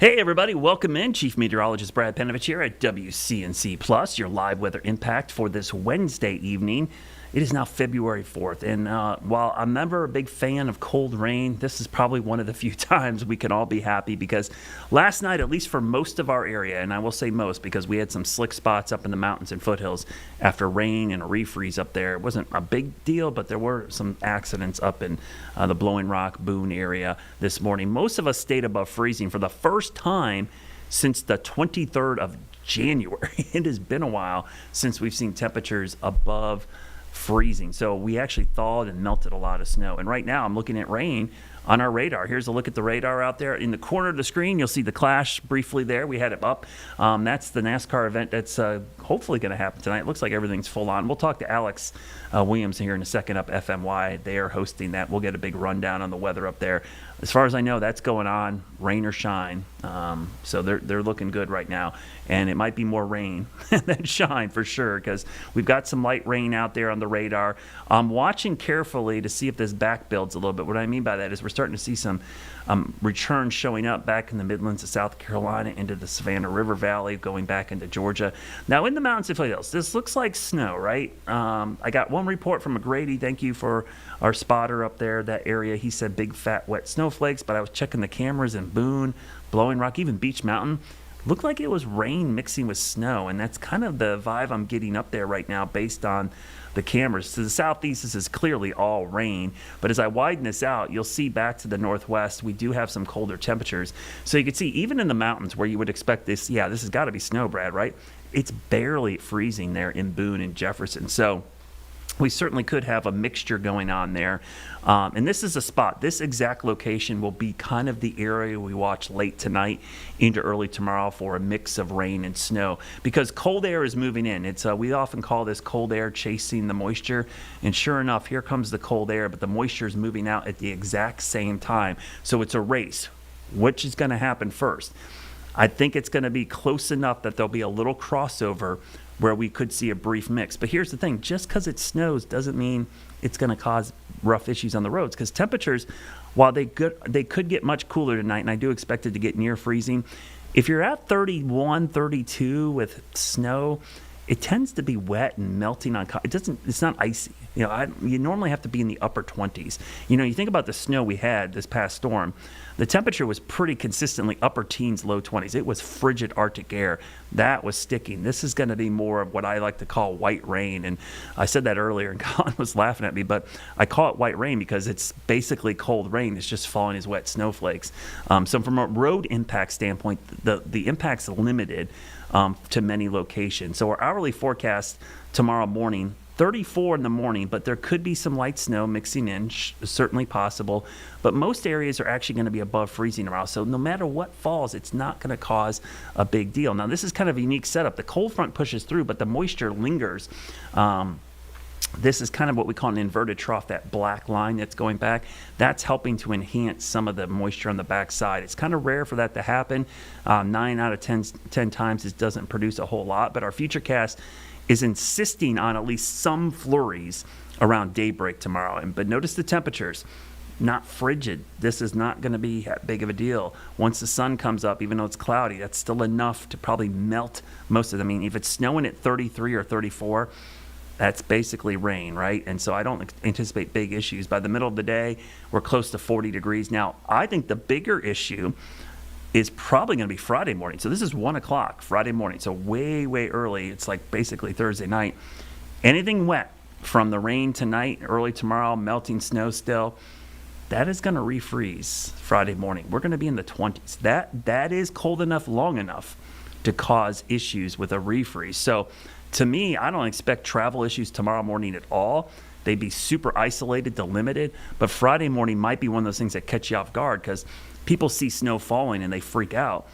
Hey everybody, welcome in. Chief Meteorologist Brad Penovich here at WCNC Plus, your live weather impact for this Wednesday evening. It is now February 4th, and while I'm never a big fan of cold rain, this is probably one of the few times we can all be happy because last night, at least for most of our area, and I will say most because we had some slick spots up in the mountains and foothills after rain and a refreeze up there. It wasn't a big deal, but there were some accidents up in the Blowing Rock, Boone area this morning. Most of us stayed above freezing for the first time since the 23rd of January. It has been a while since we've seen temperatures above freezing. So we actually thawed and melted a lot of snow. And right now I'm looking at rain on our radar. Here's a look at the radar out there. In the corner of the screen, you'll see the Clash briefly there. We had it up. That's the NASCAR event that's hopefully going to happen tonight. It looks like everything's full on. We'll talk to Alex Williams here in a second up FMY. They are hosting that. We'll get a big rundown on the weather up there. As far as I know, that's going on, rain or shine. So they're looking good right now. And it might be more rain than shine for sure because we've got some light rain out there on the radar. I'm watching carefully to see if this back builds a little bit. What I mean by that is we're starting to see some returns showing up back in the Midlands of South Carolina into the Savannah River Valley, going back into Georgia. Now in the mountains and foothills, this looks like snow, right? I got one report from McGrady. Thank you for our spotter up there, that area. He said big, fat, wet snowflakes, but I was checking the cameras in Boone, Blowing Rock, even Beech Mountain. Looked like it was rain mixing with snow, and that's kind of the vibe I'm getting up there right now based on the cameras. To the southeast, this is clearly all rain, but as I widen this out, you'll see back to the northwest, we do have some colder temperatures. So you can see even in the mountains where you would expect this, yeah, this has got to be snow, Brad, right? It's barely freezing there in Boone and Jefferson. So we certainly could have a mixture going on there. And this is a spot. This exact location will be kind of the area we watch late tonight into early tomorrow for a mix of rain and snow because cold air is moving in. It's we often call this cold air chasing the moisture. And sure enough, here comes the cold air, but the moisture is moving out at the exact same time. So it's a race. Which is going to happen first? I think it's going to be close enough that there'll be a little crossover where we could see a brief mix. But here's the thing, just because it snows doesn't mean it's going to cause rough issues on the roads because temperatures, while they could get much cooler tonight, and I do expect it to get near freezing, if you're at 31, 32 with snow, it tends to be wet and melting on. It's not icy. You normally have to be in the upper 20s. You think about the snow we had this past storm. The temperature was pretty consistently upper teens, low 20s. It was frigid Arctic air. That was sticking. This is going to be more of what I like to call white rain. And I said that earlier, and Colin was laughing at me, but I call it white rain because it's basically cold rain. It's just falling as wet snowflakes. So from a road impact standpoint, the impact's limited to many locations. So our hourly forecast tomorrow morning, 34 in the morning, but there could be some light snow mixing in, certainly possible. But most areas are actually going to be above freezing tomorrow. So no matter what falls, it's not going to cause a big deal. Now, this is kind of a unique setup. The cold front pushes through, but the moisture lingers. This is kind of what we call an inverted trough, that black line that's going back. That's helping to enhance some of the moisture on the backside. It's kind of rare for that to happen. 9 out of 10 times it doesn't produce a whole lot, but our futurecast is insisting on at least some flurries around daybreak tomorrow. But notice the temperatures, not frigid. This is not going to be that big of a deal. Once the sun comes up, even though it's cloudy, that's still enough to probably melt most of them. I mean, if it's snowing at 33 or 34, that's basically rain, right? And so I don't anticipate big issues. By the middle of the day, we're close to 40 degrees. Now, I think the bigger issue is probably going to be Friday morning. So this is 1 o'clock Friday morning. So way, way early. It's like basically Thursday night. Anything wet from the rain tonight, early tomorrow, melting snow still, that is going to refreeze Friday morning. We're going to be in the 20s. That is cold enough, long enough to cause issues with a refreeze. So to me, I don't expect travel issues tomorrow morning at all. They'd be super isolated to limited. But Friday morning might be one of those things that catch you off guard because people see snow falling and they freak out.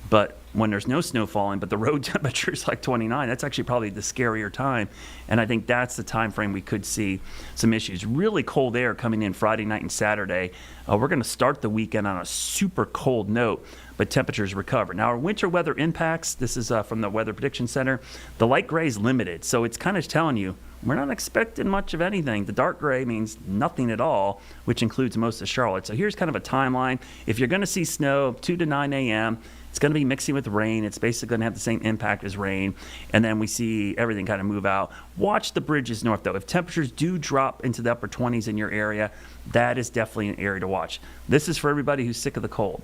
But when there's no snow falling, but the road temperature is like 29, that's actually probably the scarier time. And I think that's the time frame we could see some issues. Really cold air coming in Friday night and Saturday. We're going to start the weekend on a super cold note, but temperatures recover. Now, our winter weather impacts, this is from the Weather Prediction Center, the light gray is limited. So it's kind of telling you we're not expecting much of anything. The dark gray means nothing at all, which includes most of Charlotte. So here's kind of a timeline. If you're going to see snow, 2 to 9 a.m., it's going to be mixing with rain. It's basically going to have the same impact as rain. And then we see everything kind of move out. Watch the bridges north, though. If temperatures do drop into the upper 20s in your area, that is definitely an area to watch. This is for everybody who's sick of the cold.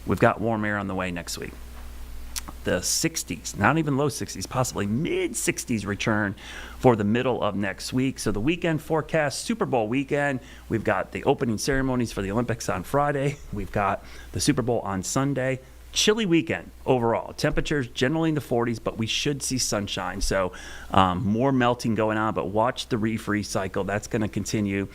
We've got warm air on the way next week. The 60s, not even low 60s, possibly mid 60s return for the middle of next week. So the weekend forecast, Super Bowl weekend, we've got the opening ceremonies for the Olympics on Friday. We've got the Super Bowl on Sunday. Chilly weekend overall. Temperatures generally in the 40s, but we should see sunshine. So more melting going on, but watch the refreeze cycle. That's going to continue.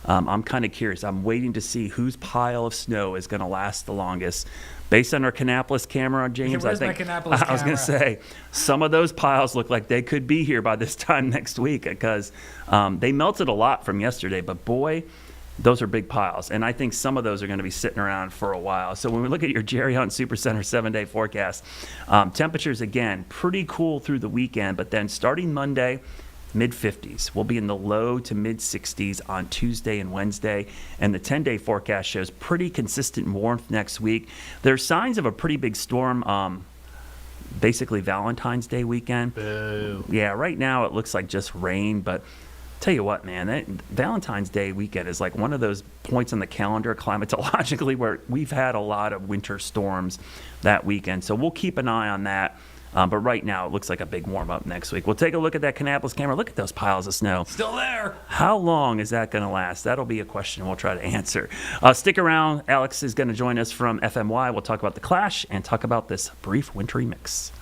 I'm kind of curious. I'm waiting to see whose pile of snow is going to last the longest. Based on our Kannapolis camera, James, I think I was going to say some of those piles look like they could be here by this time next week because they melted a lot from yesterday. But boy, those are big piles. And I think some of those are going to be sitting around for a while. So when we look at your Jerry Hunt Supercenter 7-day forecast, temperatures, again, pretty cool through the weekend. But then starting Monday, mid-50s. We'll be in the low to mid-60s on Tuesday and Wednesday. And the 10-day forecast shows pretty consistent warmth next week. There's signs of a pretty big storm, basically Valentine's Day weekend. Boo. Yeah, right now it looks like just rain, but tell you what, man, that Valentine's Day weekend is like one of those points on the calendar climatologically where we've had a lot of winter storms that weekend. So we'll keep an eye on that. But right now, it looks like a big warm-up next week. We'll take a look at that Kannapolis camera. Look at those piles of snow. Still there. How long is that going to last? That'll be a question we'll try to answer. Stick around. Alex is going to join us from FMY. We'll talk about the Clash and talk about this brief wintry mix.